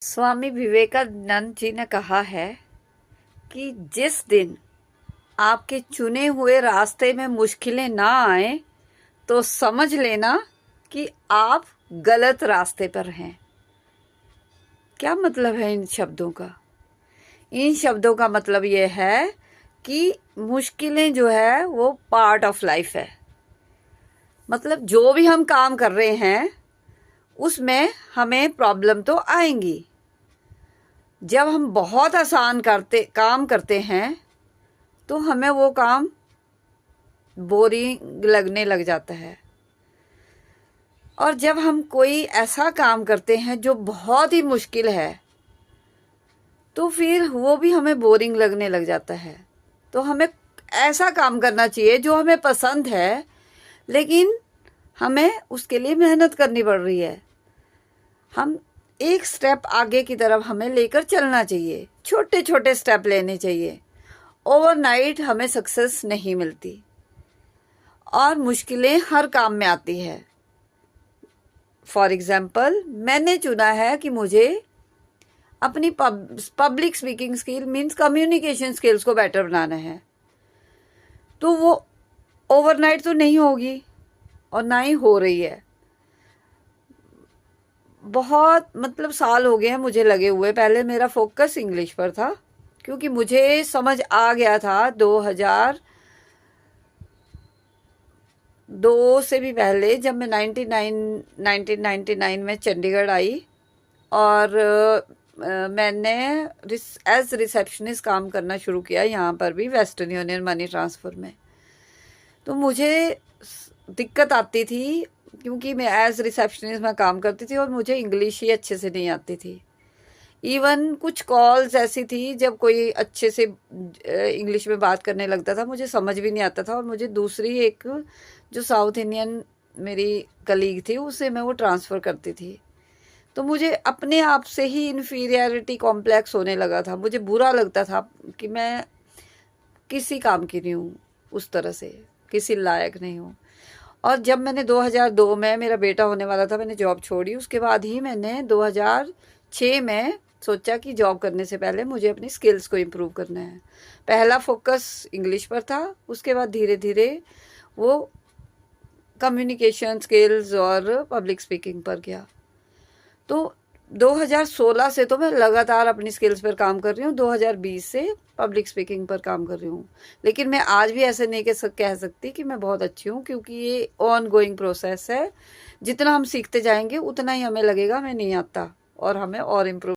स्वामी विवेकानंद जी ने कहा है कि जिस दिन आपके चुने हुए रास्ते में मुश्किलें ना आए तो समझ लेना कि आप गलत रास्ते पर हैं। क्या मतलब है इन शब्दों का? इन शब्दों का मतलब ये है कि मुश्किलें जो है वो पार्ट ऑफ लाइफ है। मतलब जो भी हम काम कर रहे हैं उसमें हमें प्रॉब्लम तो आएंगी। जब हम बहुत आसान काम करते हैं तो हमें वो काम बोरिंग लगने लग जाता है, और जब हम कोई ऐसा काम करते हैं जो बहुत ही मुश्किल है तो फिर वो भी हमें बोरिंग लगने लग जाता है। तो हमें ऐसा काम करना चाहिए जो हमें पसंद है, लेकिन हमें उसके लिए मेहनत करनी पड़ रही है। हम एक स्टेप आगे की तरफ हमें लेकर चलना चाहिए, छोटे छोटे स्टेप लेने चाहिए। ओवरनाइट हमें सक्सेस नहीं मिलती और मुश्किलें हर काम में आती है। फॉर एग्जाम्पल, मैंने चुना है कि मुझे अपनी public speaking skill means communication skills को बेटर बनाना है। तो वो ओवरनाइट तो नहीं होगी और ना ही हो रही है। बहुत साल हो गए हैं मुझे लगे हुए। पहले मेरा फोकस इंग्लिश पर था क्योंकि मुझे समझ आ गया था 2002 से भी पहले, जब मैं 1999 में चंडीगढ़ आई और मैंने एज रिसेप्शनिस्ट काम करना शुरू किया यहाँ पर भी, वेस्टर्न यूनियन मनी ट्रांसफ़र में। तो मुझे दिक्कत आती थी क्योंकि मैं एज रिसेप्शनिस्ट में काम करती थी और मुझे इंग्लिश ही अच्छे से नहीं आती थी। इवन कुछ कॉल्स ऐसी थी जब कोई अच्छे से इंग्लिश में बात करने लगता था मुझे समझ भी नहीं आता था, और मुझे दूसरी एक जो साउथ इंडियन मेरी कलीग थी उससे मैं वो ट्रांसफ़र करती थी। तो मुझे अपने आप से ही इन्फीरियरिटी कॉम्प्लेक्स होने लगा था। मुझे बुरा लगता था कि मैं किसी काम की नहीं हूँ, उस तरह से किसी लायक नहीं हूँ। और जब मैंने 2002 में मेरा बेटा होने वाला था, मैंने जॉब छोड़ी। उसके बाद ही मैंने 2006 में सोचा कि जॉब करने से पहले मुझे अपनी स्किल्स को इम्प्रूव करना है। पहला फोकस इंग्लिश पर था, उसके बाद धीरे धीरे वो कम्युनिकेशन स्किल्स और पब्लिक स्पीकिंग पर गया। तो 2016 से तो मैं लगातार अपनी स्किल्स पर काम कर रही हूँ, 2020 से पब्लिक स्पीकिंग पर काम कर रही हूँ। लेकिन मैं आज भी ऐसे नहीं कह सकती कि मैं बहुत अच्छी हूँ, क्योंकि ये ऑन गोइंग प्रोसेस है। जितना हम सीखते जाएंगे उतना ही हमें लगेगा हमें नहीं आता और हमें और इम्प्रूव